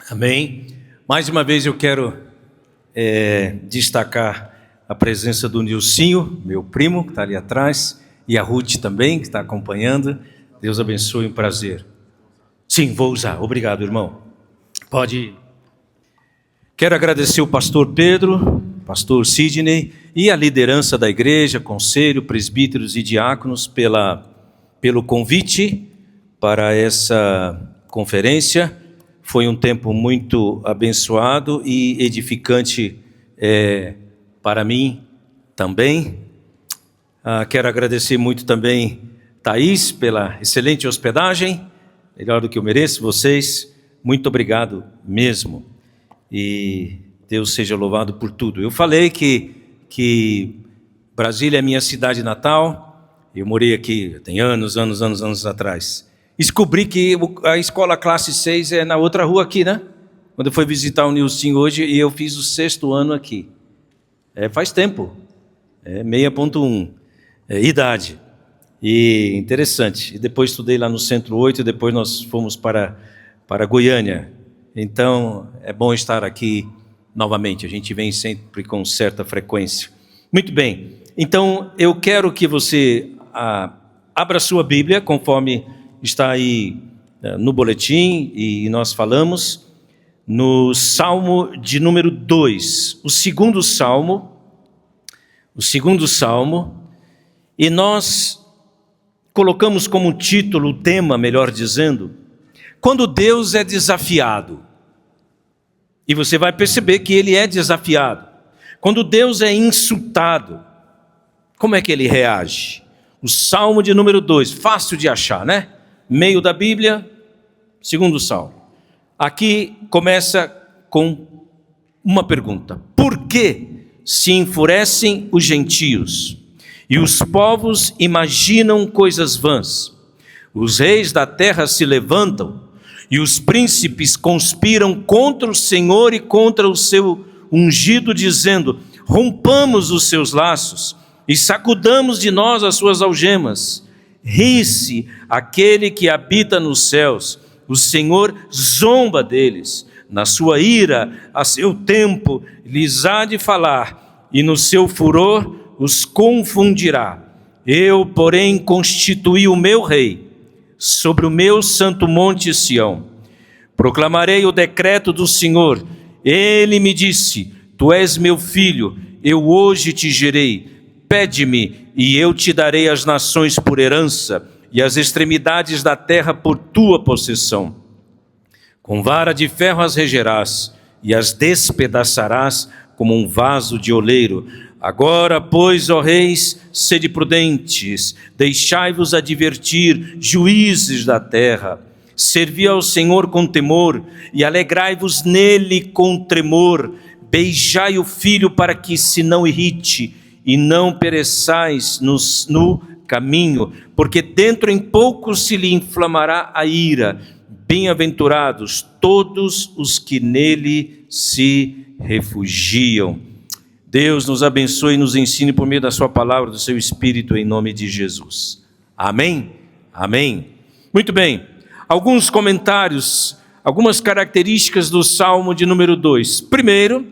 Amém. Mais uma vez eu quero destacar a presença do Nilcinho, meu primo, que está ali atrás, e a Ruth também, que está acompanhando. Deus abençoe, um prazer. Sim, vou usar. Obrigado, irmão. Pode ir. Quero agradecer o pastor Pedro, pastor Sidney e a liderança da igreja, conselho, presbíteros e diáconos pelo convite para essa conferência. Foi um tempo muito abençoado e edificante para mim também. Quero agradecer muito também Thaís pela excelente hospedagem, melhor do que eu mereço, vocês. Muito obrigado mesmo. E Deus seja louvado por tudo. Eu falei que Brasília é minha cidade natal. Eu morei aqui tem anos atrás. Descobri que a escola classe 6 é na outra rua aqui, né? Quando eu fui visitar o Nilson hoje, e eu fiz o 6º ano aqui. Faz tempo. 6.1. Idade. E interessante. E depois estudei lá no Centro 8, e depois nós fomos para Goiânia. Então, é bom estar aqui novamente. A gente vem sempre com certa frequência. Muito bem. Então, eu quero que você abra sua Bíblia, conforme está aí no boletim, e nós falamos no Salmo de número 2, o segundo Salmo, e nós colocamos como título, o tema, melhor dizendo, quando Deus é desafiado. E você vai perceber que ele é desafiado. Quando Deus é insultado, como é que ele reage? O Salmo de número 2, fácil de achar, né? Meio da Bíblia, segundo Salmo. Aqui começa com uma pergunta: por que se enfurecem os gentios e os povos imaginam coisas vãs? Os reis da terra se levantam e os príncipes conspiram contra o Senhor e contra o seu ungido, dizendo: rompamos os seus laços e sacudamos de nós as suas algemas. Ri-se aquele que habita nos céus, o Senhor zomba deles. Na sua ira, a seu tempo, lhes há de falar, e no seu furor os confundirá. Eu, porém, constituí o meu rei sobre o meu santo monte Sião. Proclamarei o decreto do Senhor. Ele me disse: tu és meu filho, eu hoje te gerei. Pede-me, e eu te darei as nações por herança, e as extremidades da terra por tua possessão. Com vara de ferro as regerás, e as despedaçarás como um vaso de oleiro. Agora, pois, ó reis, sede prudentes, deixai-vos advertir, juízes da terra. Servi ao Senhor com temor, e alegrai-vos nele com tremor. Beijai o filho para que se não irrite, e não pereçais no caminho, porque dentro em pouco se lhe inflamará a ira. Bem-aventurados todos os que nele se refugiam. Deus nos abençoe e nos ensine por meio da sua palavra, do seu Espírito, em nome de Jesus. Amém? Amém. Muito bem. Alguns comentários, algumas características do Salmo de número 2. Primeiro,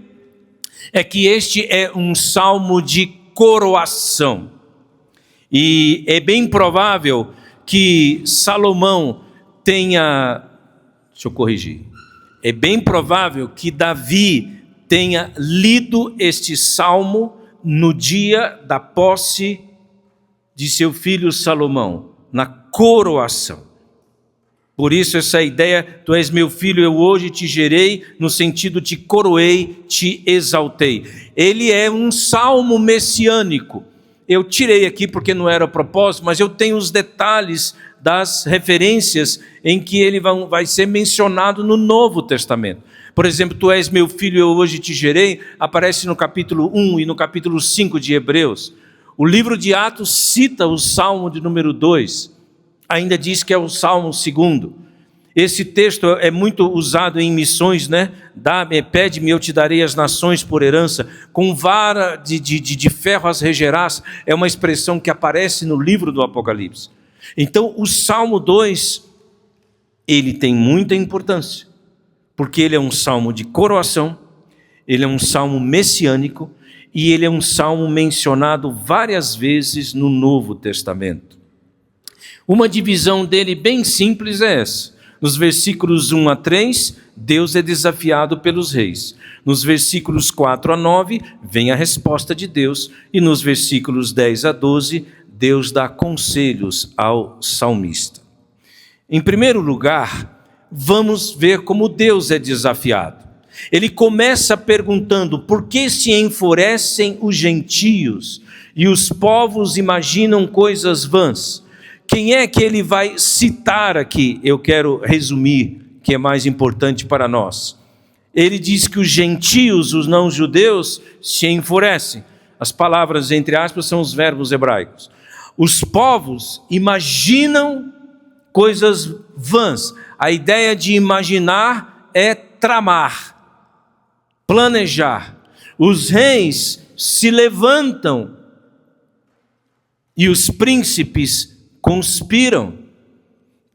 é que este é um salmo de coroação. E é bem provável que Salomão tenha, deixa eu corrigir, é bem provável que Davi tenha lido este salmo no dia da posse de seu filho Salomão, na coroação. Por isso essa ideia, tu és meu filho, eu hoje te gerei, no sentido te coroei, te exaltei. Ele é um salmo messiânico. Eu tirei aqui porque não era o propósito, mas eu tenho os detalhes das referências em que ele vai ser mencionado no Novo Testamento. Por exemplo, tu és meu filho, eu hoje te gerei, aparece no capítulo 1 e no capítulo 5 de Hebreus. O livro de Atos cita o salmo de número 2. Ainda diz que é o Salmo 2. Esse texto é muito usado em missões, né? Pede-me, eu te darei as nações por herança. Com vara de ferro as regerás. É uma expressão que aparece no livro do Apocalipse. Então, o Salmo 2, ele tem muita importância. porque ele é um salmo de coroação, ele é um salmo messiânico e ele é um salmo mencionado várias vezes no Novo Testamento. Uma divisão dele bem simples é essa. Nos versículos 1 a 3, Deus é desafiado pelos reis. Nos versículos 4 a 9, vem a resposta de Deus. E nos versículos 10 a 12, Deus dá conselhos ao salmista. Em primeiro lugar, vamos ver como Deus é desafiado. Ele começa perguntando: por que se enfurecem os gentios e os povos imaginam coisas vãs? Quem é que ele vai citar aqui? Eu quero resumir, que é mais importante para nós. Ele diz que os gentios, os não-judeus, se enfurecem. As palavras, entre aspas, são os verbos hebraicos. Os povos imaginam coisas vãs. A ideia de imaginar é tramar, planejar. Os reis se levantam e os príncipes conspiram.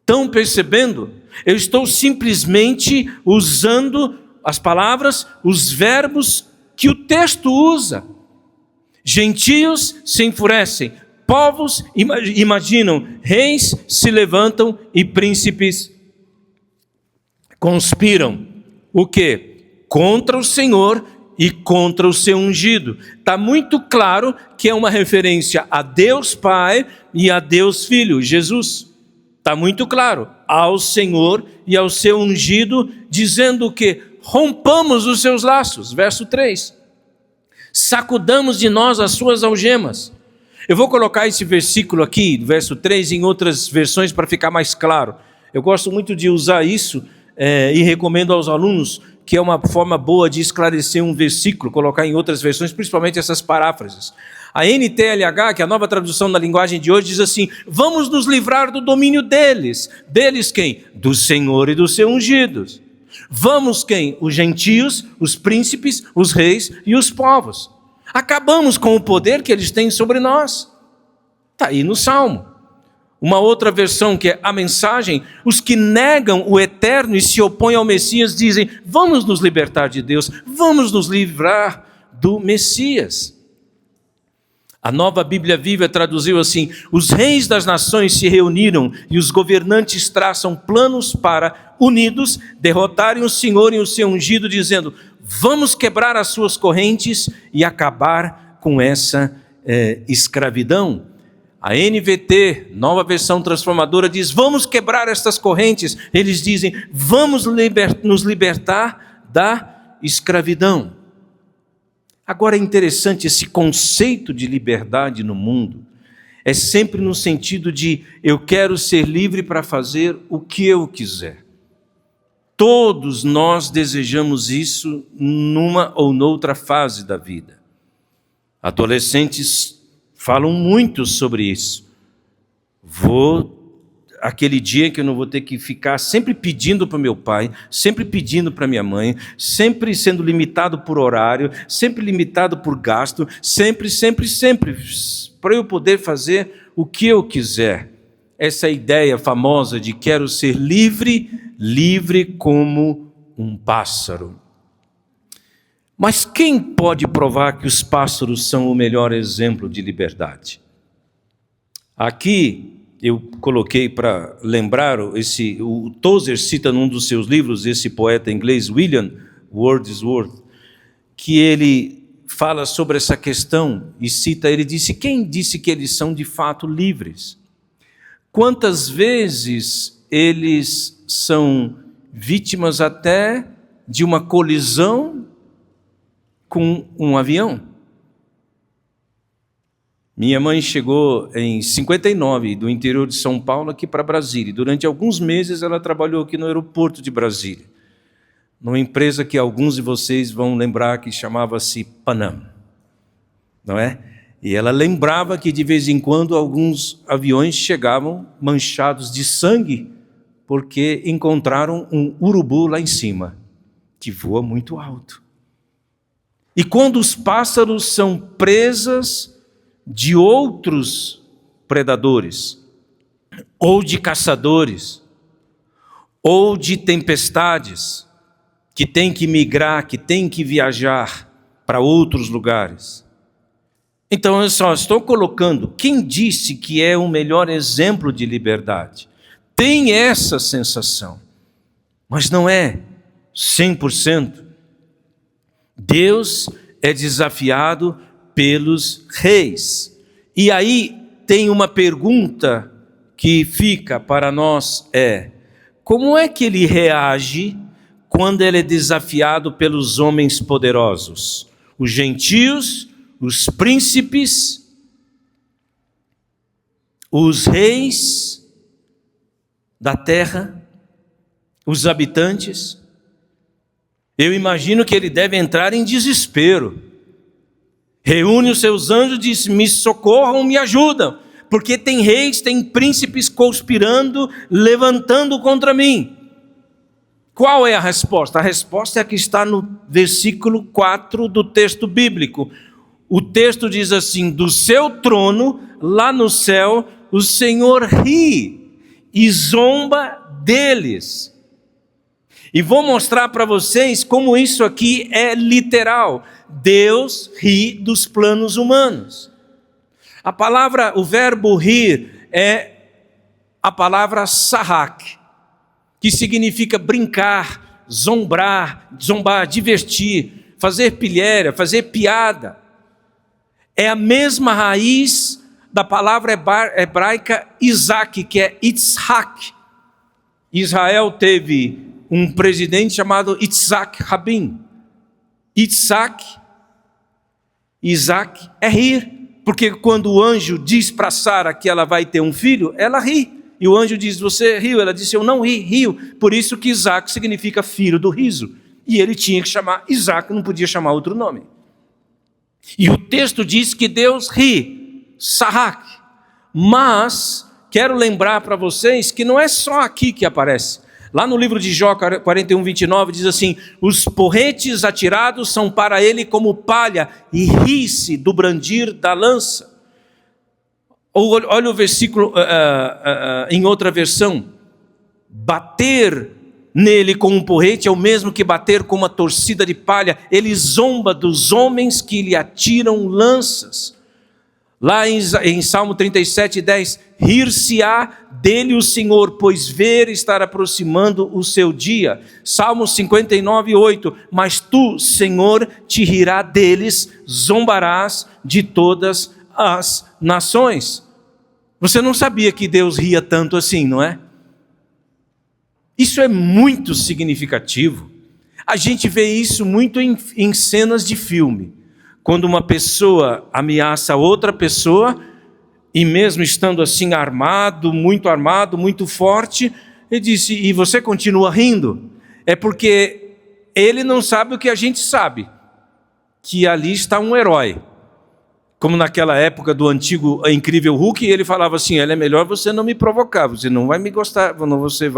Estão percebendo? Eu estou simplesmente usando as palavras, os verbos que o texto usa. Gentios se enfurecem, povos imaginam, reis se levantam e príncipes conspiram. O quê? Contra o Senhor e contra o seu ungido. Está muito claro que é uma referência a Deus Pai e a Deus Filho, Jesus. Está muito claro, ao Senhor e ao seu ungido, dizendo que rompamos os seus laços. Verso 3. Sacudamos de nós as suas algemas. Eu vou colocar esse versículo aqui, verso 3, em outras versões para ficar mais claro. Eu gosto muito de usar isso e recomendo aos alunos, que é uma forma boa de esclarecer um versículo, colocar em outras versões, principalmente essas paráfrases. A NTLH, que é a nova tradução na linguagem de hoje, diz assim: vamos nos livrar do domínio deles. Deles quem? Do Senhor e dos seus ungidos. Vamos quem? Os gentios, os príncipes, os reis e os povos. Acabamos com o poder que eles têm sobre nós. Está aí no Salmo. Uma outra versão, que é a mensagem: os que negam o eterno e se opõem ao Messias dizem: vamos nos libertar de Deus, vamos nos livrar do Messias. A Nova Bíblia Viva traduziu assim: os reis das nações se reuniram e os governantes traçam planos para, unidos, derrotarem o Senhor e o seu ungido, dizendo: vamos quebrar as suas correntes e acabar com essa escravidão. A NVT, Nova Versão Transformadora, diz: vamos quebrar estas correntes. Eles dizem: vamos nos libertar da escravidão. Agora é interessante, esse conceito de liberdade no mundo é sempre no sentido de eu quero ser livre para fazer o que eu quiser. Todos nós desejamos isso numa ou noutra fase da vida. Adolescentes falam muito sobre isso. Aquele dia que eu não vou ter que ficar sempre pedindo para meu pai, sempre pedindo para minha mãe, sempre sendo limitado por horário, sempre limitado por gasto, sempre, para eu poder fazer o que eu quiser. Essa ideia famosa de quero ser livre como um pássaro. Mas quem pode provar que os pássaros são o melhor exemplo de liberdade? Aqui eu coloquei para lembrar, o Tozer cita num dos seus livros, esse poeta inglês, William Wordsworth, que ele fala sobre essa questão e cita, ele disse: quem disse que eles são de fato livres? Quantas vezes eles são vítimas até de uma colisão com um avião? Minha mãe chegou em 59, do interior de São Paulo, aqui para Brasília. Durante alguns meses ela trabalhou aqui no aeroporto de Brasília, numa empresa que alguns de vocês vão lembrar que chamava-se Panam, não é? E ela lembrava que de vez em quando alguns aviões chegavam manchados de sangue, porque encontraram um urubu lá em cima, que voa muito alto. E quando os pássaros são presas de outros predadores, ou de caçadores, ou de tempestades, que tem que migrar, que tem que viajar para outros lugares. Então eu só estou colocando, quem disse que é o melhor exemplo de liberdade? Tem essa sensação, mas não é 100%. Deus é desafiado pelos reis. E aí tem uma pergunta que fica para nós, como é que ele reage quando ele é desafiado pelos homens poderosos? Os gentios, os príncipes, os reis da terra, os habitantes. Eu imagino que ele deve entrar em desespero. Reúne os seus anjos e diz: me socorram, me ajudam, porque tem reis, tem príncipes conspirando, levantando contra mim. Qual é a resposta? A resposta é a que está no versículo 4 do texto bíblico. O texto diz assim: do seu trono, lá no céu, o Senhor ri e zomba deles. E vou mostrar para vocês como isso aqui é literal. Deus ri dos planos humanos. A palavra, o verbo rir é a palavra sahak, que significa brincar, zombar, divertir, fazer pilhéria, fazer piada. É a mesma raiz da palavra hebraica Isaac, que é Yitzhak. Israel teve um presidente chamado Yitzhak Rabin. Isaac é rir, porque quando o anjo diz para Sara que ela vai ter um filho, ela ri. E o anjo diz: você riu? Ela disse: eu não rio. Por isso que Isaac significa filho do riso. E ele tinha que chamar Isaac, não podia chamar outro nome. E o texto diz que Deus ri, Sahak. Mas quero lembrar para vocês que não é só aqui que aparece. Lá no livro de Jó 41, 29 diz assim: os porretes atirados são para ele como palha, e ri-se do brandir da lança. Olha o versículo em outra versão: bater nele com um porrete é o mesmo que bater com uma torcida de palha. Ele zomba dos homens que lhe atiram lanças. Lá em Salmo 37, 10, rir-se-á dele o Senhor, pois ver estar aproximando o seu dia. Salmo 59, 8, mas tu, Senhor, te rirá deles, zombarás de todas as nações. Você não sabia que Deus ria tanto assim, não é? Isso é muito significativo. A gente vê isso muito em cenas de filme. Quando uma pessoa ameaça outra pessoa, e mesmo estando assim armado, muito forte, ele disse: e você continua rindo? É porque ele não sabe o que a gente sabe, que ali está um herói. Como naquela época do antigo Incrível Hulk, ele falava assim: é melhor você não me provocar, você não vai me gostar,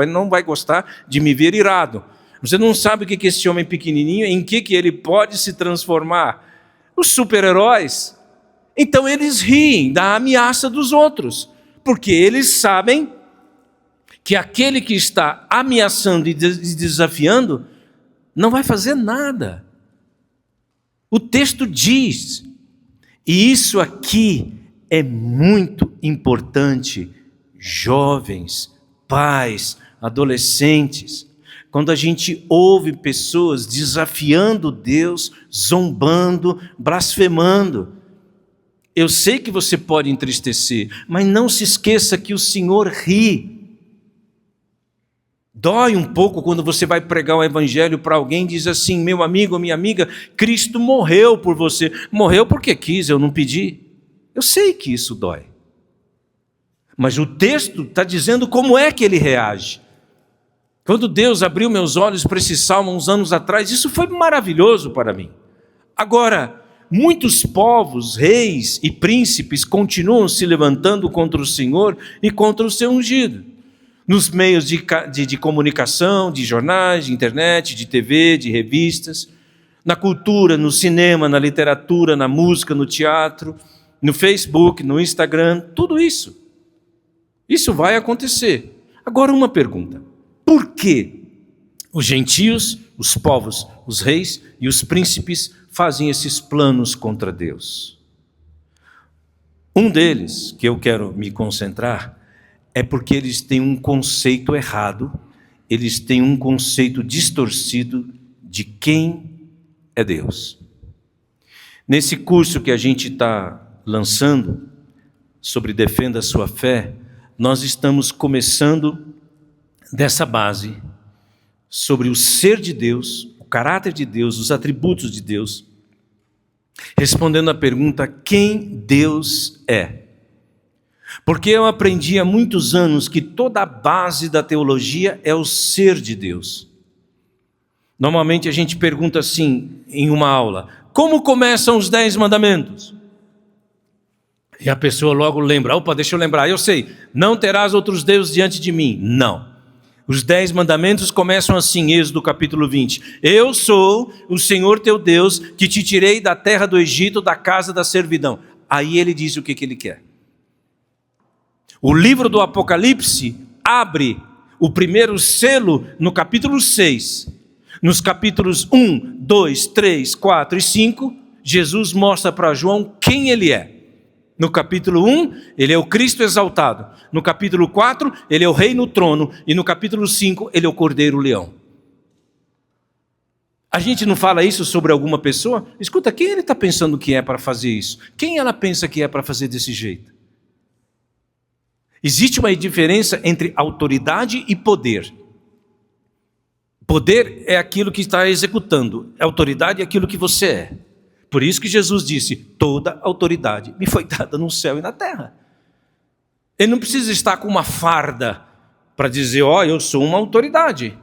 não vai gostar de me ver irado. Você não sabe o que esse homem pequenininho, em que ele pode se transformar. Os super-heróis, então eles riem da ameaça dos outros, porque eles sabem que aquele que está ameaçando e desafiando não vai fazer nada. O texto diz, e isso aqui é muito importante, jovens, pais, adolescentes. Quando a gente ouve pessoas desafiando Deus, zombando, blasfemando, eu sei que você pode entristecer, mas não se esqueça que o Senhor ri. Dói um pouco quando você vai pregar o evangelho para alguém e diz assim: meu amigo, minha amiga, Cristo morreu por você. Morreu porque quis, eu não pedi. Eu sei que isso dói. Mas o texto está dizendo como é que ele reage. Quando Deus abriu meus olhos para esse salmo uns anos atrás, isso foi maravilhoso para mim. Agora, muitos povos, reis e príncipes continuam se levantando contra o Senhor e contra o seu ungido. Nos meios de comunicação, de jornais, de internet, de TV, de revistas, na cultura, no cinema, na literatura, na música, no teatro, no Facebook, no Instagram, tudo isso. Isso vai acontecer. Agora uma pergunta: por que os gentios, Os povos, os reis e os príncipes fazem esses planos contra Deus. Um deles, que eu quero me concentrar, é porque eles têm um conceito errado, eles têm um conceito distorcido de quem é Deus. Nesse curso que a gente está lançando, sobre Defenda a Sua Fé, nós estamos começando dessa base, sobre o ser de Deus, o caráter de Deus, os atributos de Deus, respondendo à pergunta: quem Deus é? Porque eu aprendi há muitos anos que toda a base da teologia é o ser de Deus. Normalmente a gente pergunta assim em uma aula: como começam os 10 mandamentos? E a pessoa logo lembra: opa, deixa eu lembrar, eu sei, não terás outros deuses diante de mim. Não. Os 10 mandamentos começam assim, Êxodo capítulo 20. Eu sou o Senhor teu Deus, que te tirei da terra do Egito, da casa da servidão. Aí ele diz o que ele quer. O livro do Apocalipse abre o primeiro selo no capítulo 6. Nos capítulos 1, 2, 3, 4 e 5, Jesus mostra para João quem ele é. No capítulo 1, ele é o Cristo exaltado. No capítulo 4, ele é o rei no trono. E no capítulo 5, ele é o cordeiro leão. A gente não fala isso sobre alguma pessoa? Escuta, quem ele está pensando que é para fazer isso? Quem ela pensa que é para fazer desse jeito? Existe uma diferença entre autoridade e poder. Poder é aquilo que está executando. Autoridade é aquilo que você é. Por isso que Jesus disse: toda autoridade me foi dada no céu e na terra. Ele não precisa estar com uma farda para dizer: ó, eu sou uma autoridade.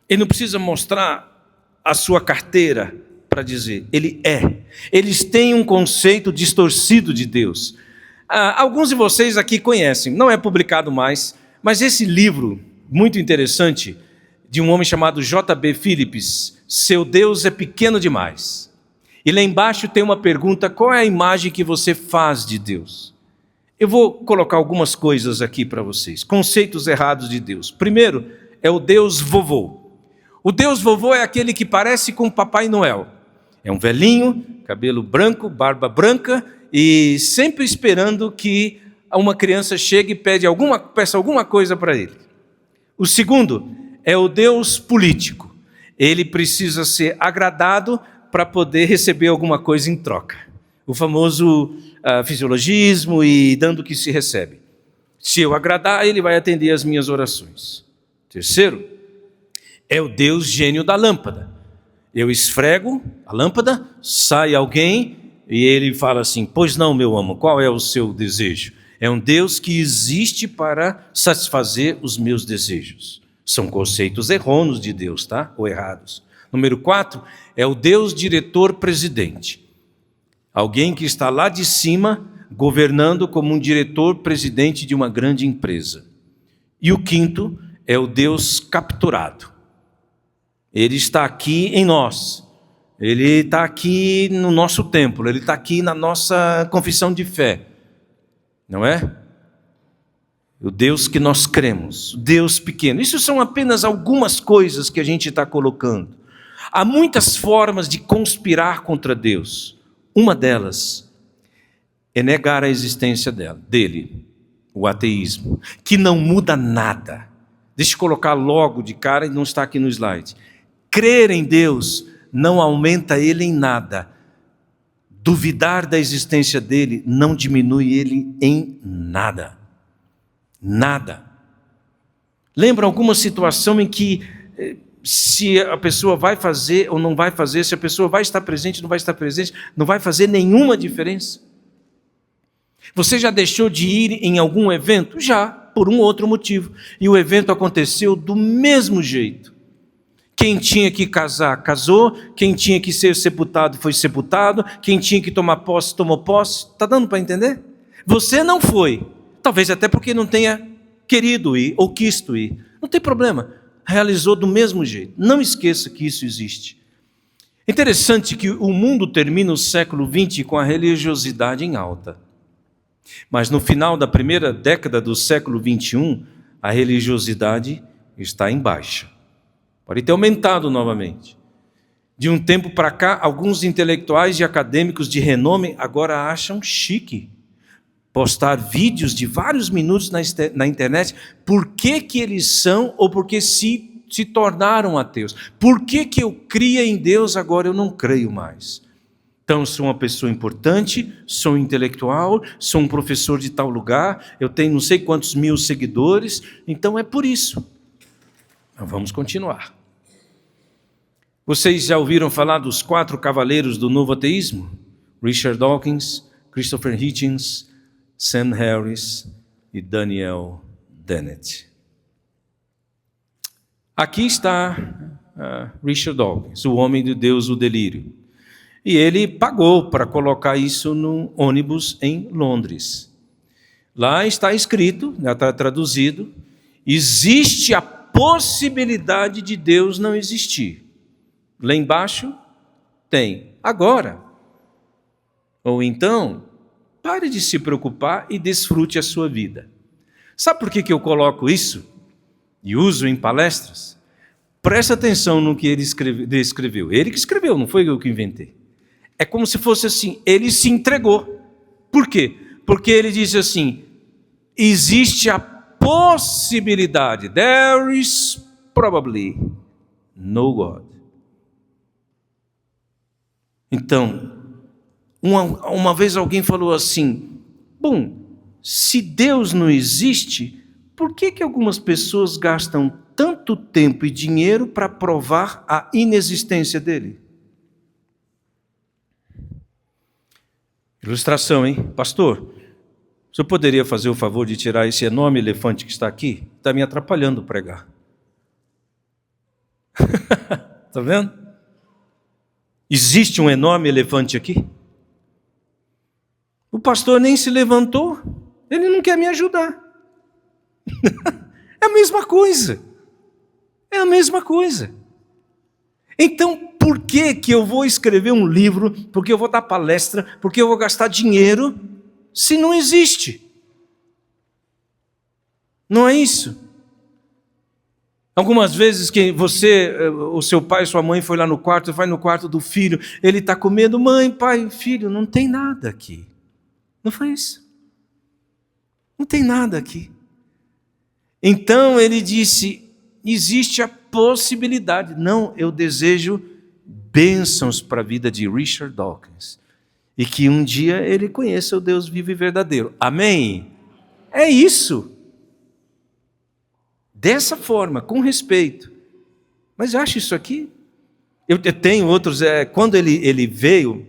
Ele não precisa mostrar a sua carteira para dizer, ele é. Eles têm um conceito distorcido de Deus. Alguns de vocês aqui conhecem, não é publicado mais, mas esse livro, muito interessante, de um homem chamado J.B. Phillips, Seu Deus é Pequeno Demais. E lá embaixo tem uma pergunta: qual é a imagem que você faz de Deus? Eu vou colocar algumas coisas aqui para vocês, conceitos errados de Deus. Primeiro, é o Deus vovô. O Deus vovô é aquele que parece com o Papai Noel. É um velhinho, cabelo branco, barba branca, e sempre esperando que uma criança chegue e peça alguma coisa para ele. O segundo é o Deus político. Ele precisa ser agradado para poder receber alguma coisa em troca. O famoso fisiologismo e dando o que se recebe. Se eu agradar, ele vai atender as minhas orações. Terceiro, é o Deus gênio da lâmpada. Eu esfrego a lâmpada, sai alguém e ele fala assim: pois não, meu amo, qual é o seu desejo? É um Deus que existe para satisfazer os meus desejos. São conceitos errôneos de Deus, tá? Ou errados. Número 4, é o Deus diretor-presidente. Alguém que está lá de cima, governando como um diretor-presidente de uma grande empresa. E o quinto é o Deus capturado. Ele está aqui em nós. Ele está aqui no nosso templo. Ele está aqui na nossa confissão de fé. Não é? O Deus que nós cremos. Deus pequeno. Isso são apenas algumas coisas que a gente está colocando. Há muitas formas de conspirar contra Deus. Uma delas é negar a existência dele, o ateísmo, que não muda nada. Deixa eu colocar logo de cara e não está aqui no slide. Crer em Deus não aumenta ele em nada. Duvidar da existência dele não diminui ele em nada. Nada. Lembra alguma situação em que se a pessoa vai fazer ou não vai fazer, se a pessoa vai estar presente ou não vai estar presente, não vai fazer nenhuma diferença? Você já deixou de ir em algum evento? Já, por um outro motivo. E o evento aconteceu do mesmo jeito. Quem tinha que casar, casou. Quem tinha que ser sepultado, foi sepultado. Quem tinha que tomar posse, tomou posse. Está dando para entender? Você não foi. Talvez até porque não tenha querido ir ou quisto ir. Não tem problema. Realizou do mesmo jeito. Não esqueça que isso existe. Interessante que o mundo termina o século XX com a religiosidade em alta. Mas no final da primeira década do século XXI, a religiosidade está em baixa. Pode ter aumentado novamente. De um tempo para cá, alguns intelectuais e acadêmicos de renome agora acham chique postar vídeos de vários minutos na internet. Por que eles são ou porque se tornaram ateus? Por que eu cria em Deus, agora eu não creio mais? Então, sou uma pessoa importante, sou um intelectual, sou um professor de tal lugar, eu tenho não sei quantos mil seguidores, então é por isso. Mas vamos continuar. Vocês já ouviram falar dos 4 cavaleiros do novo ateísmo? Richard Dawkins, Christopher Hitchens, Sam Harris e Daniel Dennett. Aqui está Richard Dawkins, o homem de Deus, o delírio. E ele pagou para colocar isso num ônibus em Londres. Lá está escrito, já está traduzido, existe a possibilidade de Deus não existir. Lá embaixo tem agora. Ou então, pare de se preocupar e desfrute a sua vida. Sabe por que eu coloco isso e uso em palestras? Presta atenção no que ele descreveu. Ele que escreveu, não foi eu que inventei. É como se fosse assim, ele se entregou. Por quê? Porque ele disse assim, existe a possibilidade, there is probably no God. Então, uma vez alguém falou assim, bom, se Deus não existe, por que algumas pessoas gastam tanto tempo e dinheiro para provar a inexistência dele? Ilustração, hein? Pastor, o senhor poderia fazer o favor de tirar esse enorme elefante que está aqui? Está me atrapalhando pregar. Está vendo? Existe um enorme elefante aqui? O pastor nem se levantou, ele não quer me ajudar. É a mesma coisa. É a mesma coisa. Então, por que eu vou escrever um livro, porque eu vou dar palestra, porque eu vou gastar dinheiro, se não existe? Não é isso? Algumas vezes que o seu pai, sua mãe foi lá no quarto, vai no quarto do filho, ele está com medo, mãe, pai, filho, não tem nada aqui. Não foi isso? Não tem nada aqui. Então ele disse, existe a possibilidade. Não, eu desejo bênçãos para a vida de Richard Dawkins. E que um dia ele conheça o Deus vivo e verdadeiro. Amém? É isso. Dessa forma, com respeito. Mas eu acho isso aqui. Eu tenho outros. Quando ele veio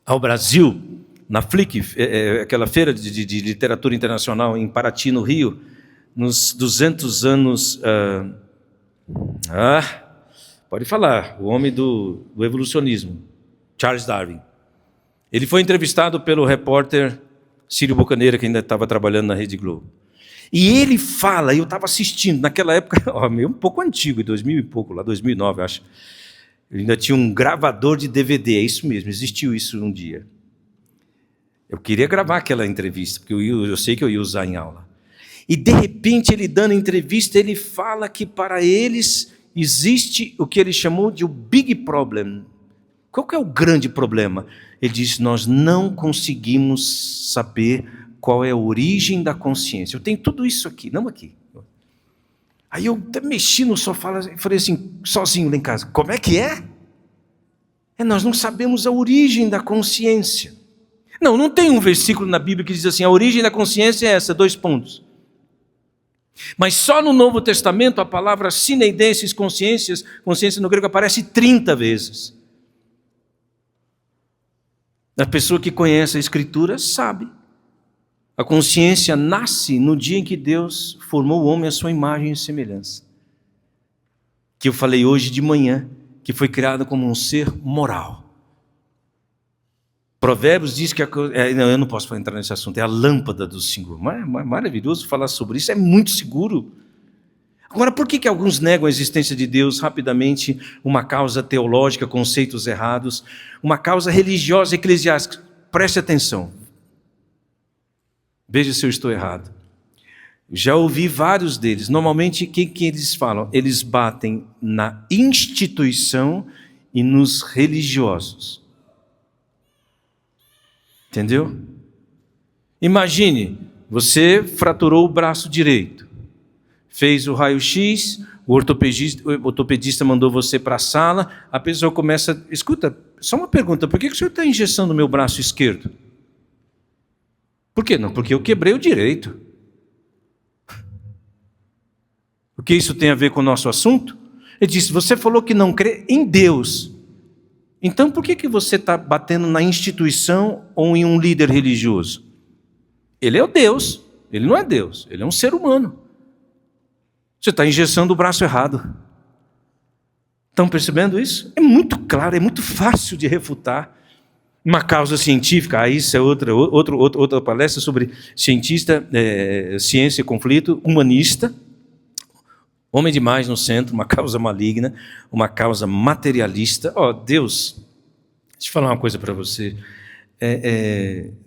ao Brasil, na FLIC, aquela feira de literatura internacional em Paraty, no Rio, nos 200 anos. Pode falar, o homem do evolucionismo, Charles Darwin. Ele foi entrevistado pelo repórter Círio Bocaneira, que ainda estava trabalhando na Rede Globo. E ele fala, eu estava assistindo, naquela época, meio um pouco antigo, em 2000 e pouco, lá 2009, acho. Ele ainda tinha um gravador de DVD, é isso mesmo, existiu isso um dia. Eu queria gravar aquela entrevista, porque eu sei que eu ia usar em aula. E de repente, ele dando entrevista, ele fala que para eles existe o que ele chamou de o big problem. Qual que é o grande problema? Ele disse, nós não conseguimos saber qual é a origem da consciência. Eu tenho tudo isso aqui, não aqui. Aí eu até mexi no sofá e falei assim, sozinho lá em casa, como é que é? Nós não sabemos a origem da consciência. Não tem um versículo na Bíblia que diz assim, a origem da consciência é essa, 2 pontos. Mas só no Novo Testamento a palavra sineidenses, consciência no grego aparece 30 vezes. A pessoa que conhece a Escritura sabe. A consciência nasce no dia em que Deus formou o homem à sua imagem e semelhança. Que eu falei hoje de manhã, que foi criado como um ser moral. Provérbios diz que eu não posso entrar nesse assunto, é a lâmpada do Senhor. Maravilhoso falar sobre isso, é muito seguro. Agora, por que alguns negam a existência de Deus? Rapidamente, uma causa teológica, conceitos errados, uma causa religiosa, eclesiástica. Preste atenção. Veja se eu estou errado. Já ouvi vários deles. Normalmente, o que eles falam? Eles batem na instituição e nos religiosos. Entendeu? Imagine, você fraturou o braço direito, fez o raio-x, o ortopedista mandou você para a sala, a pessoa começa... Escuta, só uma pergunta, por que o senhor está engessando o meu braço esquerdo? Por quê? Não, porque eu quebrei o direito. O que isso tem a ver com o nosso assunto? Ele disse, você falou que não crê em Deus. Então por que você está batendo na instituição ou em um líder religioso? Ele é o Deus, ele não é Deus, ele é um ser humano. Você está engessando o braço errado. Estão percebendo isso? É muito claro, é muito fácil de refutar. Uma causa científica, isso é outra palestra sobre cientista, ciência e conflito, humanista. Homem demais no centro, uma causa maligna, uma causa materialista. Deus, deixa eu falar uma coisa para você.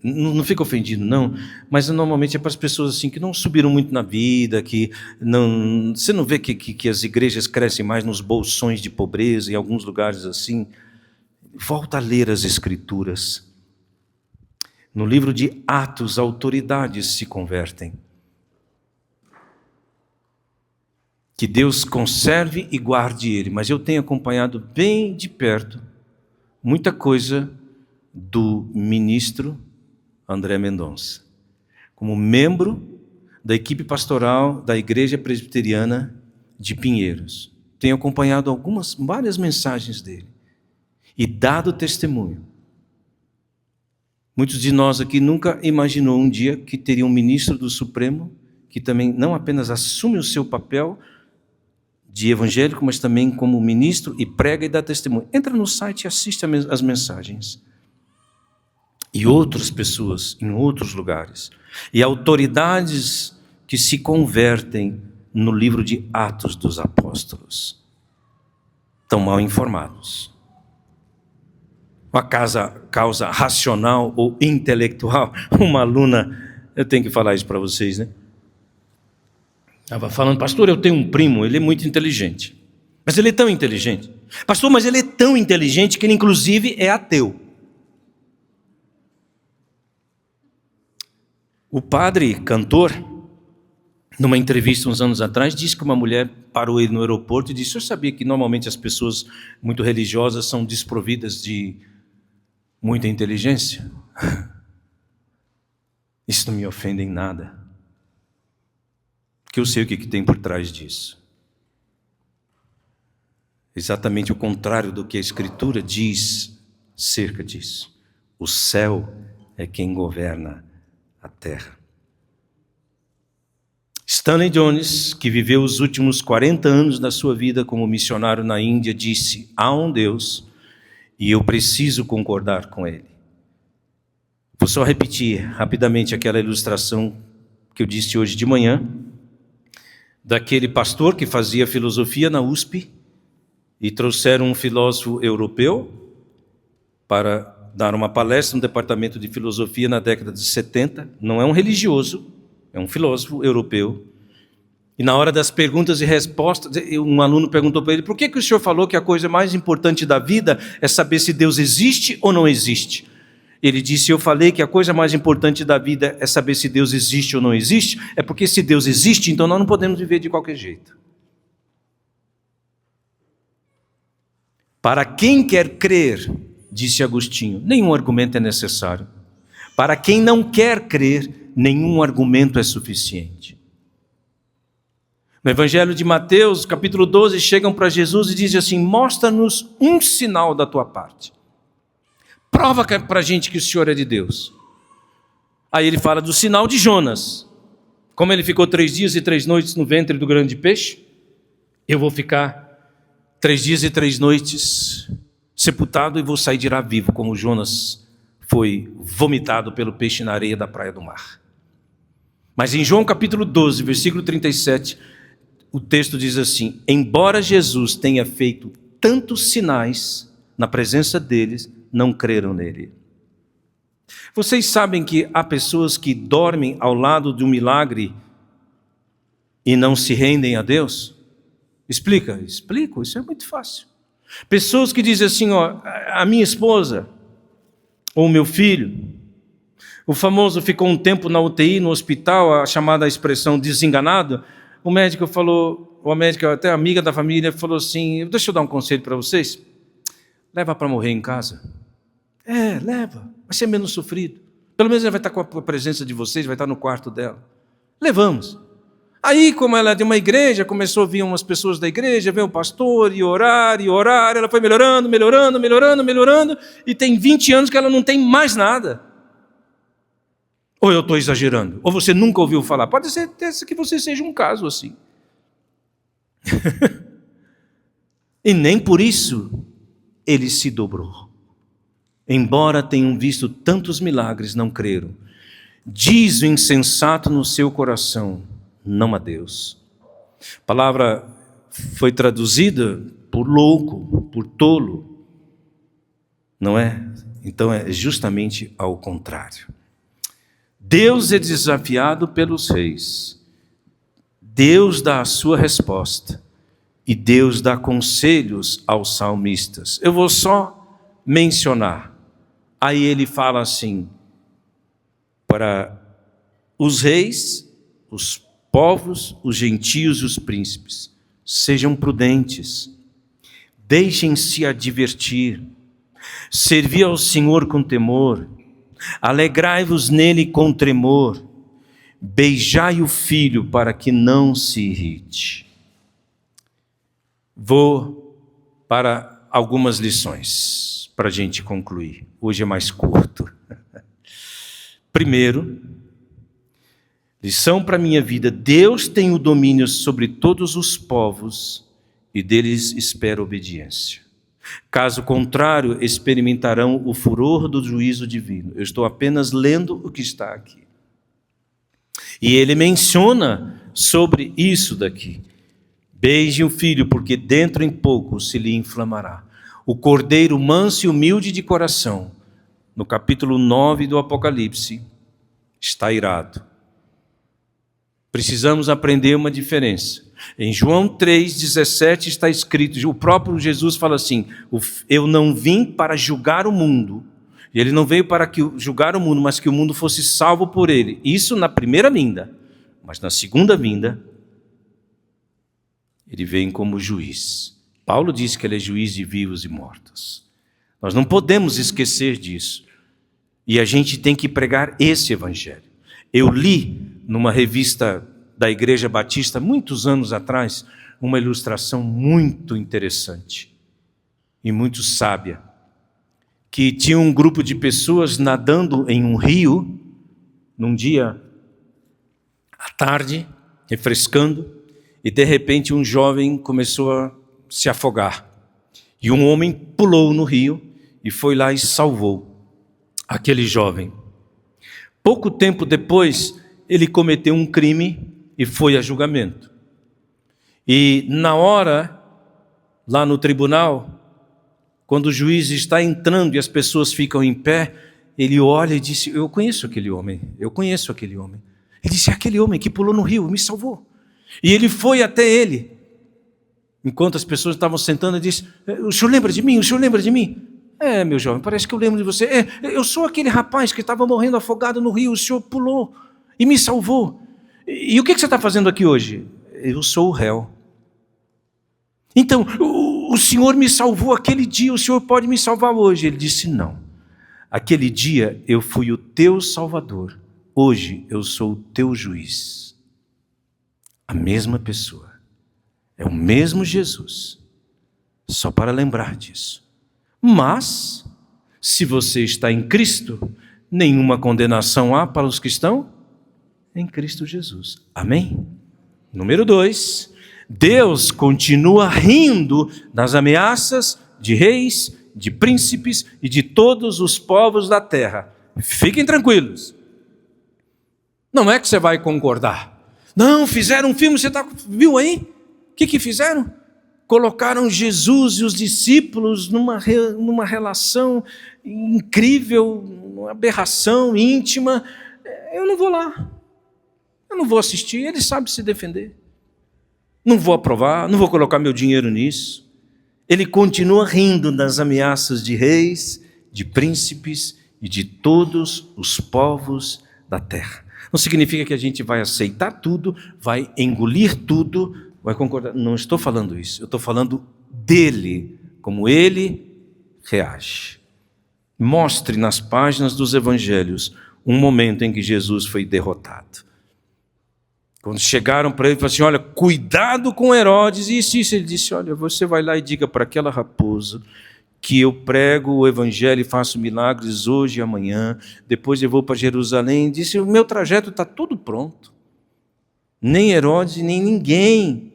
Não fica ofendido, não, mas normalmente é para as pessoas assim, que não subiram muito na vida, que não, você não vê que as igrejas crescem mais nos bolsões de pobreza, em alguns lugares assim. Volta a ler as Escrituras. No livro de Atos, autoridades se convertem. Que Deus conserve e guarde ele, mas eu tenho acompanhado bem de perto muita coisa do ministro André Mendonça, como membro da equipe pastoral da Igreja Presbiteriana de Pinheiros. Tenho acompanhado várias mensagens dele e dado testemunho. Muitos de nós aqui nunca imaginou um dia que teria um ministro do Supremo que também não apenas assume o seu papel de evangélico, mas também como ministro e prega e dá testemunho. Entra no site e assiste as mensagens. E outras pessoas em outros lugares. E autoridades que se convertem no livro de Atos dos Apóstolos. Estão mal informados. Uma causa racional ou intelectual. Uma aluna, eu tenho que falar isso para vocês, né? Estava falando, pastor, eu tenho um primo, ele é muito inteligente. Mas ele é tão inteligente. Pastor, mas ele é tão inteligente que ele inclusive é ateu. O padre cantor, numa entrevista uns anos atrás, disse que uma mulher parou ele no aeroporto e disse, o senhor sabia que normalmente as pessoas muito religiosas são desprovidas de muita inteligência? Isso não me ofende em nada. Porque eu sei o que tem por trás disso. Exatamente o contrário do que a Escritura diz acerca disso. O céu é quem governa a terra. Stanley Jones, que viveu os últimos 40 anos da sua vida como missionário na Índia, disse, há um Deus e eu preciso concordar com ele. Vou só repetir rapidamente aquela ilustração que eu disse hoje de manhã, daquele pastor que fazia filosofia na USP e trouxeram um filósofo europeu para dar uma palestra no departamento de filosofia na década de 70. Não é um religioso, é um filósofo europeu. E na hora das perguntas e respostas, um aluno perguntou para ele, por que o senhor falou que a coisa mais importante da vida é saber se Deus existe ou não existe? Ele disse, eu falei que a coisa mais importante da vida é saber se Deus existe ou não existe, é porque se Deus existe, então nós não podemos viver de qualquer jeito. Para quem quer crer, disse Agostinho, nenhum argumento é necessário. Para quem não quer crer, nenhum argumento é suficiente. No Evangelho de Mateus, capítulo 12, chegam para Jesus e dizem assim, mostra-nos um sinal da tua parte. Prova para a gente que o Senhor é de Deus. Aí ele fala do sinal de Jonas. Como ele ficou 3 dias e 3 noites no ventre do grande peixe, eu vou ficar 3 dias e 3 noites sepultado e vou sair de lá vivo, como Jonas foi vomitado pelo peixe na areia da praia do mar. Mas em João capítulo 12, versículo 37, o texto diz assim, embora Jesus tenha feito tantos sinais na presença deles, não creram nele. Vocês sabem que há pessoas que dormem ao lado de um milagre e não se rendem a Deus? Explico, isso é muito fácil. Pessoas que dizem assim, ó, a minha esposa, ou o meu filho, o famoso ficou um tempo na UTI, no hospital, a chamada expressão desenganado, o médico falou, ou a médica, até amiga da família, falou assim, deixa eu dar um conselho para vocês, leva para morrer em casa. Leva, vai ser menos sofrido. Pelo menos ela vai estar com a presença de vocês, vai estar no quarto dela. Levamos. Aí, como ela é de uma igreja, começou a vir umas pessoas da igreja, veio o pastor e orar, ela foi melhorando, e tem 20 anos que ela não tem mais nada. Ou eu estou exagerando? Ou você nunca ouviu falar? Pode ser que você seja um caso assim. E nem por isso ele se dobrou. Embora tenham visto tantos milagres, não creram. Diz o insensato no seu coração, não a Deus. A palavra foi traduzida por louco, por tolo. Não é? Então é justamente ao contrário. Deus é desafiado pelos reis. Deus dá a sua resposta. E Deus dá conselhos aos salmistas. Eu vou só mencionar. Aí ele fala assim, para os reis, os povos, os gentios e os príncipes, sejam prudentes, deixem-se advertir, servi ao Senhor com temor, alegrai-vos nele com tremor, beijai o filho para que não se irrite. Vou para algumas lições, para a gente concluir. Hoje é mais curto. Primeiro, lição para a minha vida: Deus tem o domínio sobre todos os povos e deles espera obediência. Caso contrário, experimentarão o furor do juízo divino. Eu estou apenas lendo o que está aqui. E ele menciona sobre isso daqui. Beije o filho, porque dentro em pouco se lhe inflamará. O cordeiro manso e humilde de coração, no capítulo 9 do Apocalipse, está irado. Precisamos aprender uma diferença. Em João 3,17 está escrito, o próprio Jesus fala assim, eu não vim para julgar o mundo, e ele não veio para julgar o mundo, mas que o mundo fosse salvo por ele. Isso na primeira vinda, mas na segunda vinda, ele vem como juiz. Paulo diz que ele é juiz de vivos e mortos. Nós não podemos esquecer disso. E a gente tem que pregar esse evangelho. Eu li numa revista da Igreja Batista, muitos anos atrás, uma ilustração muito interessante e muito sábia, que tinha um grupo de pessoas nadando em um rio, num dia à tarde, refrescando, e de repente um jovem começou a se afogar. E um homem pulou no rio e foi lá e salvou aquele jovem. Pouco tempo depois, ele cometeu um crime e foi a julgamento. E na hora, lá no tribunal, quando o juiz está entrando e as pessoas ficam em pé, ele olha e disse, eu conheço aquele homem. Ele disse, é aquele homem que pulou no rio, me salvou. E ele foi até ele. Enquanto as pessoas estavam sentando, ele disse, o senhor lembra de mim? É, meu jovem, parece que eu lembro de você. Eu sou aquele rapaz que estava morrendo afogado no rio, o senhor pulou e me salvou. E o que você está fazendo aqui hoje? Eu sou o réu. Então, o senhor me salvou aquele dia, o senhor pode me salvar hoje? Ele disse, não. Aquele dia eu fui o teu salvador, hoje eu sou o teu juiz. A mesma pessoa, é o mesmo Jesus, só para lembrar disso. Mas, se você está em Cristo, nenhuma condenação há para os que estão em Cristo Jesus. Amém? Número 2, Deus continua rindo das ameaças de reis, de príncipes e de todos os povos da terra. Fiquem tranquilos. Não é que você vai concordar. Não, fizeram um filme, você viu aí? O que fizeram? Colocaram Jesus e os discípulos numa relação incrível, uma aberração íntima. Eu não vou lá. Eu não vou assistir, ele sabe se defender. não vou aprovar, não vou colocar meu dinheiro nisso. Ele continua rindo das ameaças de reis, de príncipes e de todos os povos da terra. Não significa que a gente vai aceitar tudo, vai engolir tudo, vai concordar. Não estou falando isso, eu estou falando dele, como ele reage. Mostre nas páginas dos evangelhos um momento em que Jesus foi derrotado. Quando chegaram para ele e falaram assim, olha, cuidado com Herodes, isso, ele disse, olha, você vai lá e diga para aquela raposa que eu prego o evangelho e faço milagres hoje e amanhã, depois eu vou para Jerusalém, disse, o meu trajeto está tudo pronto. Nem Herodes, nem ninguém.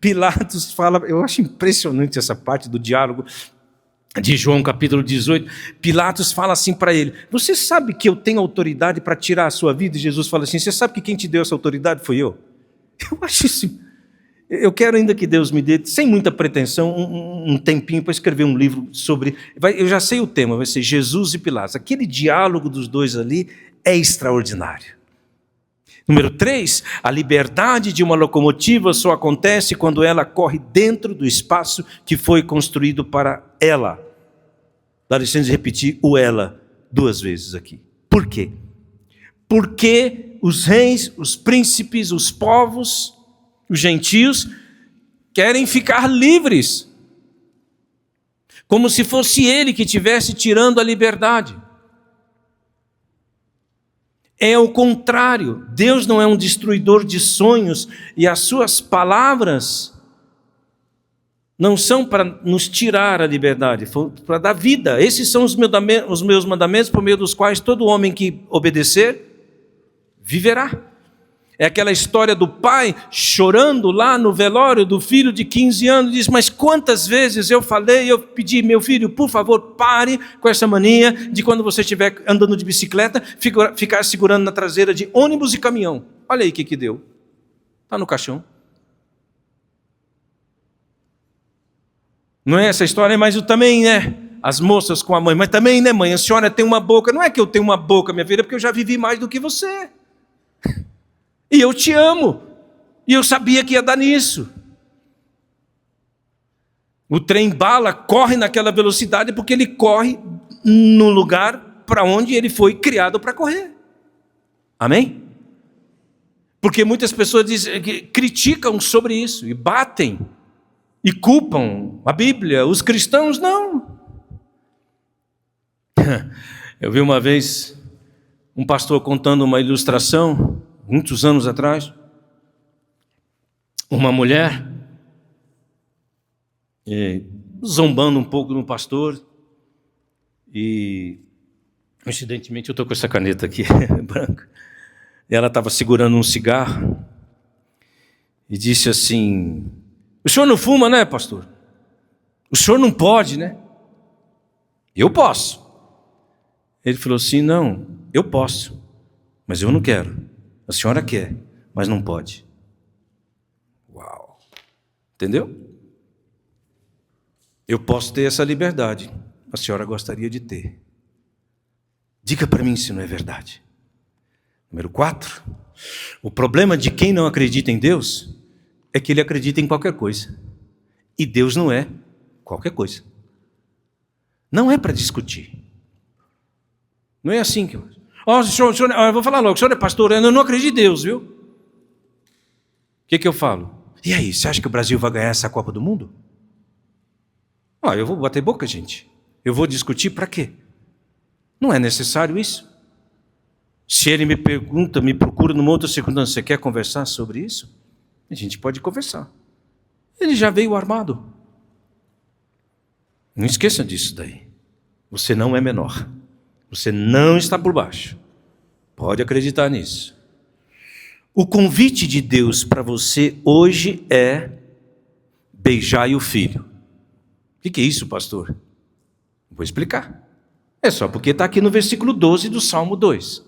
Pilatos fala, eu acho impressionante essa parte do diálogo de João capítulo 18, Pilatos fala assim para ele, você sabe que eu tenho autoridade para tirar a sua vida? E Jesus fala assim, você sabe que quem te deu essa autoridade foi eu? Eu acho isso, eu quero ainda que Deus me dê, sem muita pretensão, um tempinho para escrever um livro sobre, eu já sei o tema, vai ser Jesus e Pilatos, aquele diálogo dos dois ali é extraordinário. Número 3, a liberdade de uma locomotiva só acontece quando ela corre dentro do espaço que foi construído para ela. Dá licença de repetir o ela 2 vezes aqui. Por quê? Porque os reis, os príncipes, os povos, os gentios querem ficar livres. Como se fosse ele que estivesse tirando a liberdade. É o contrário, Deus não é um destruidor de sonhos e as suas palavras não são para nos tirar a liberdade, para dar vida. Esses são os meus mandamentos por meio dos quais todo homem que obedecer, viverá. É aquela história do pai chorando lá no velório do filho de 15 anos, diz, mas quantas vezes eu falei, eu pedi, meu filho, por favor, pare com essa mania de quando você estiver andando de bicicleta, ficar segurando na traseira de ônibus e caminhão. Olha aí o que deu. Está no caixão. Não é essa história, mas eu também, né? As moças com a mãe, mas também, né, mãe? A senhora tem uma boca. Não é que eu tenho uma boca, minha filha, porque eu já vivi mais do que você. E eu te amo. E eu sabia que ia dar nisso. O trem bala corre naquela velocidade porque ele corre no lugar para onde ele foi criado para correr. Amém? Porque muitas pessoas criticam sobre isso e batem e culpam a Bíblia. Os cristãos não. Eu vi uma vez um pastor contando uma ilustração, muitos anos atrás, uma mulher zombando um pouco no pastor e, coincidentemente, eu estou com essa caneta aqui, branca, e ela estava segurando um cigarro e disse assim, o senhor não fuma, né, pastor? O senhor não pode, né? Eu posso. Ele falou assim, não, eu posso, mas eu não quero. A senhora quer, mas não pode. Uau! Entendeu? Eu posso ter essa liberdade. A senhora gostaria de ter. Diga para mim se não é verdade. Número 4. O problema de quem não acredita em Deus é que ele acredita em qualquer coisa. E Deus não é qualquer coisa. Não é para discutir. Não é assim que eu... senhor, eu vou falar logo, o senhor é pastor, eu não acredito em Deus, viu? O que eu falo? E aí, você acha que o Brasil vai ganhar essa Copa do Mundo? Eu vou bater boca, gente. Eu vou discutir para quê? Não é necessário isso. Se ele me pergunta, me procura numa outra circunstância, você quer conversar sobre isso? A gente pode conversar. Ele já veio armado. Não esqueça disso daí. Você não é menor. Você não está por baixo. Pode acreditar nisso. O convite de Deus para você hoje é beijai o filho. O que é isso, pastor? Vou explicar. É só porque está aqui no versículo 12 do Salmo 2. O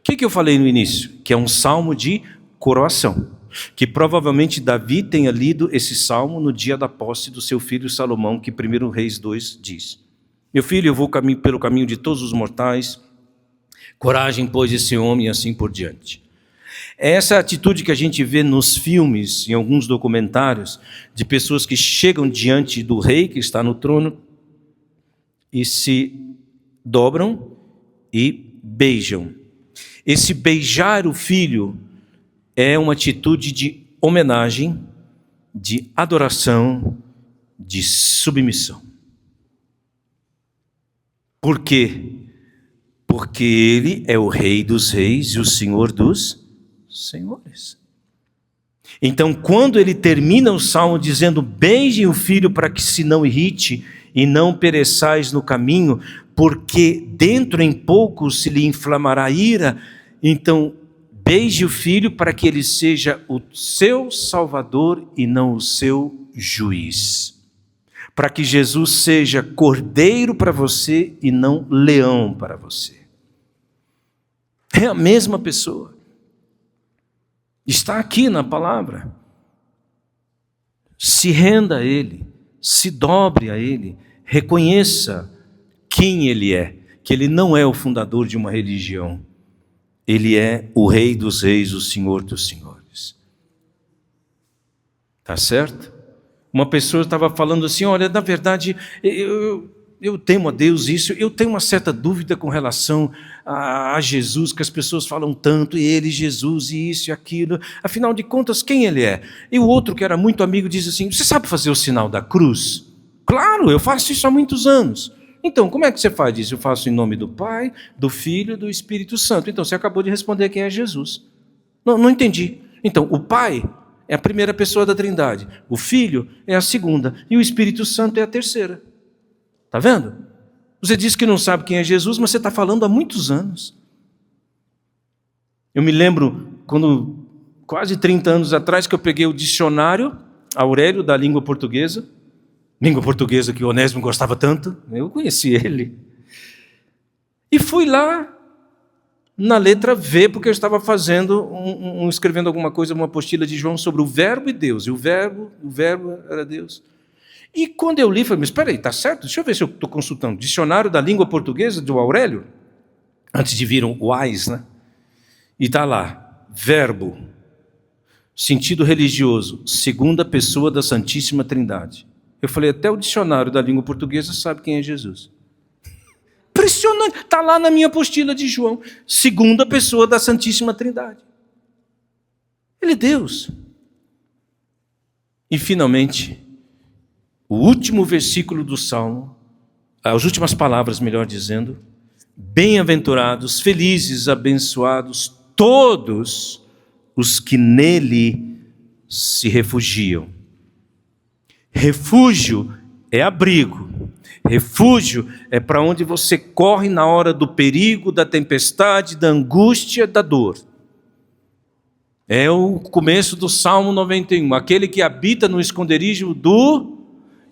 que eu falei no início? Que é um salmo de coroação. Que provavelmente Davi tenha lido esse salmo no dia da posse do seu filho Salomão, que 1 Reis 2 diz. Meu filho, eu vou pelo caminho de todos os mortais, coragem, pois, esse homem, e assim por diante. É essa atitude que a gente vê nos filmes, em alguns documentários, de pessoas que chegam diante do rei que está no trono e se dobram e beijam. Esse beijar o filho é uma atitude de homenagem, de adoração, de submissão. Por quê? Porque ele é o Rei dos Reis e o Senhor dos Senhores. Então, quando ele termina o salmo dizendo: beijem o filho para que se não irrite e não pereçais no caminho, porque dentro em pouco se lhe inflamará a ira, então beije o filho para que ele seja o seu salvador e não o seu juiz. Para que Jesus seja cordeiro para você e não leão para você. É a mesma pessoa. Está aqui na palavra. Se renda a Ele, se dobre a Ele, reconheça quem Ele é, que Ele não é o fundador de uma religião. Ele é o Rei dos Reis, o Senhor dos Senhores. Tá certo? Uma pessoa estava falando assim: olha, na verdade, eu temo a Deus, eu tenho uma certa dúvida com relação a Jesus, que as pessoas falam tanto, e ele, Jesus, e isso e aquilo. Afinal de contas, quem ele é? E o outro, que era muito amigo, diz assim: você sabe fazer o sinal da cruz? Claro, eu faço isso há muitos anos. Então, como é que você faz isso? Eu faço em nome do Pai, do Filho e do Espírito Santo. Então, você acabou de responder quem é Jesus. Não entendi. Então, o Pai é a primeira pessoa da Trindade, o Filho é a segunda, e o Espírito Santo é a terceira. Está vendo? Você diz que não sabe quem é Jesus, mas você está falando há muitos anos. Eu me lembro, quando quase 30 anos atrás, que eu peguei o dicionário Aurélio da língua portuguesa que o Onésimo gostava tanto, eu conheci ele. E fui lá na letra V, porque eu estava fazendo, escrevendo alguma coisa, uma apostila de João sobre o verbo e Deus, e o verbo era Deus. E quando eu li, falei: mas espera aí, está certo? Deixa eu ver se eu estou consultando. Dicionário da língua portuguesa do Aurélio, antes de vir o AIS, né? E está lá: verbo, sentido religioso, segunda pessoa da Santíssima Trindade. Eu falei: até o dicionário da língua portuguesa sabe quem é Jesus. Impressionante, está lá na minha apostila de João, segunda pessoa da Santíssima Trindade. Ele é Deus. E finalmente, o último versículo do Salmo, as últimas palavras, melhor dizendo: bem-aventurados, felizes, abençoados, todos os que nele se refugiam. Refúgio é abrigo. Refúgio é para onde você corre na hora do perigo, da tempestade, da angústia, da dor. É o começo do Salmo 91. Aquele que habita no esconderijo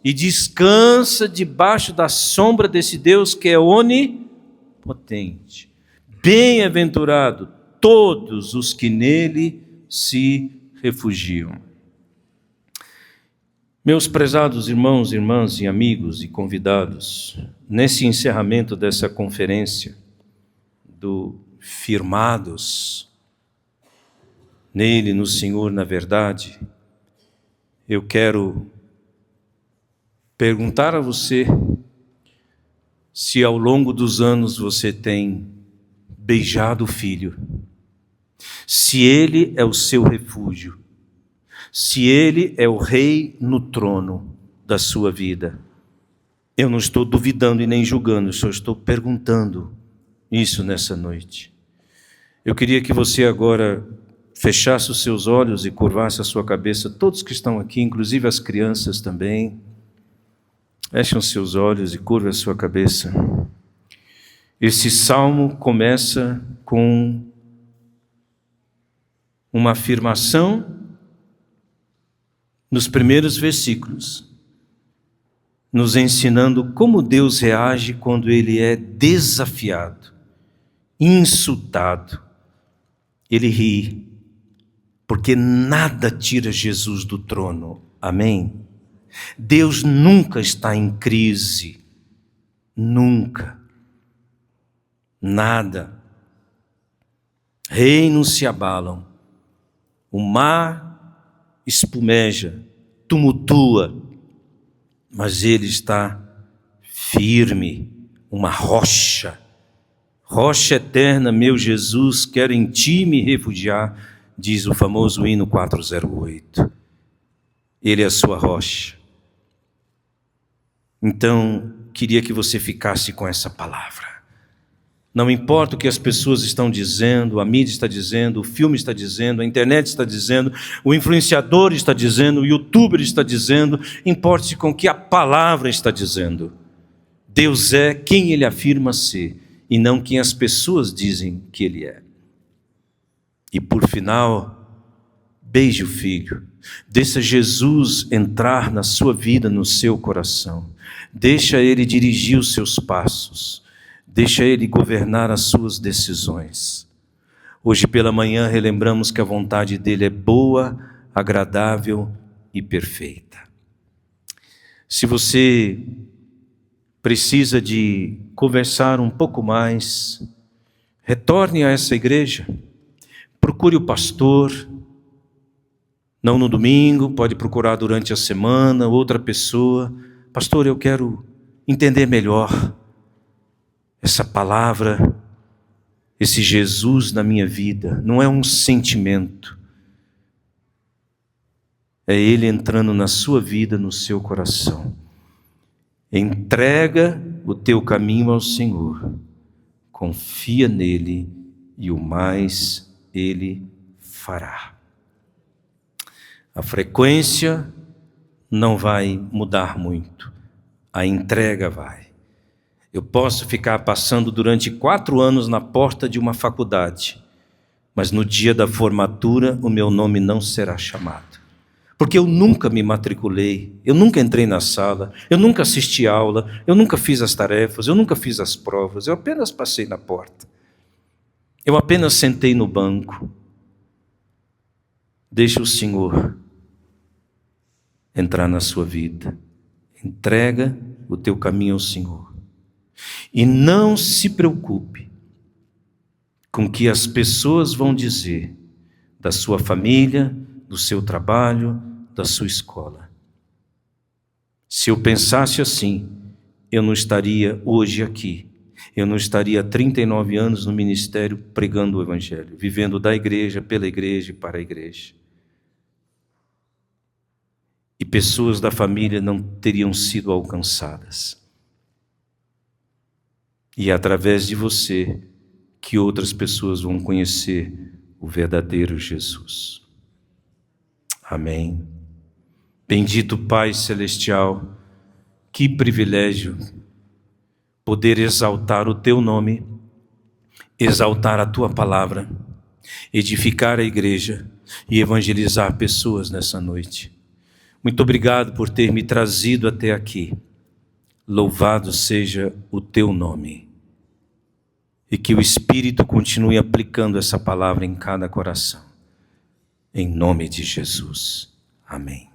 e descansa debaixo da sombra desse Deus que é onipotente. Bem-aventurado todos os que nele se refugiam. Meus prezados irmãos, irmãs e amigos e convidados, nesse encerramento dessa conferência do Firmados nele, no Senhor, na verdade, eu quero perguntar a você se ao longo dos anos você tem beijado o Filho, se Ele é o seu refúgio, se Ele é o Rei no trono da sua vida. Eu não estou duvidando e nem julgando, só estou perguntando isso nessa noite. Eu queria que você agora fechasse os seus olhos e curvasse a sua cabeça, todos que estão aqui, inclusive as crianças também. Fechem os seus olhos e curve a sua cabeça. Esse salmo começa com uma afirmação nos primeiros versículos, nos ensinando como Deus reage quando Ele é desafiado, insultado. Ele ri, porque nada tira Jesus do trono. Amém? Deus nunca está em crise, nunca, nada. Reinos se abalam, O mar espumeja, tumultua, mas ele está firme, uma rocha. Rocha eterna, meu Jesus, quero em ti me refugiar, diz o famoso hino 408. Ele é a sua rocha. Então, queria que você ficasse com essa palavra. Não importa o que as pessoas estão dizendo, a mídia está dizendo, o filme está dizendo, a internet está dizendo, o influenciador está dizendo, o youtuber está dizendo, importe com o que a palavra está dizendo. Deus é quem Ele afirma ser, e não quem as pessoas dizem que Ele é. E por final, beije o filho, deixa Jesus entrar na sua vida, no seu coração, deixa Ele dirigir os seus passos, deixa Ele governar as suas decisões. Hoje pela manhã relembramos que a vontade dEle é boa, agradável e perfeita. Se você precisa de conversar um pouco mais, retorne a essa igreja, procure o pastor, não no domingo, pode procurar durante a semana, outra pessoa. Pastor, eu quero entender melhor essa palavra, esse Jesus na minha vida. Não é um sentimento, é Ele entrando na sua vida, no seu coração. Entrega o teu caminho ao Senhor, confia nele e o mais Ele fará. A frequência não vai mudar muito, a entrega vai. Eu posso ficar passando durante 4 anos na porta de uma faculdade, mas no dia da formatura o meu nome não será chamado. Porque eu nunca me matriculei, eu nunca entrei na sala, eu nunca assisti aula, eu nunca fiz as tarefas, eu nunca fiz as provas, eu apenas passei na porta. Eu apenas sentei no banco. Deixa o Senhor entrar na sua vida. Entrega o teu caminho ao Senhor. E não se preocupe com o que as pessoas vão dizer da sua família, do seu trabalho, da sua escola. Se eu pensasse assim, eu não estaria hoje aqui. Eu não estaria há 39 anos no ministério pregando o Evangelho, vivendo da igreja, pela igreja e para a igreja. E pessoas da família não teriam sido alcançadas. E é através de você que outras pessoas vão conhecer o verdadeiro Jesus. Amém. Bendito Pai Celestial, que privilégio poder exaltar o Teu nome, exaltar a Tua palavra, edificar a igreja e evangelizar pessoas nessa noite. Muito obrigado por ter me trazido até aqui. Louvado seja o Teu nome. E que o Espírito continue aplicando essa palavra em cada coração. Em nome de Jesus. Amém.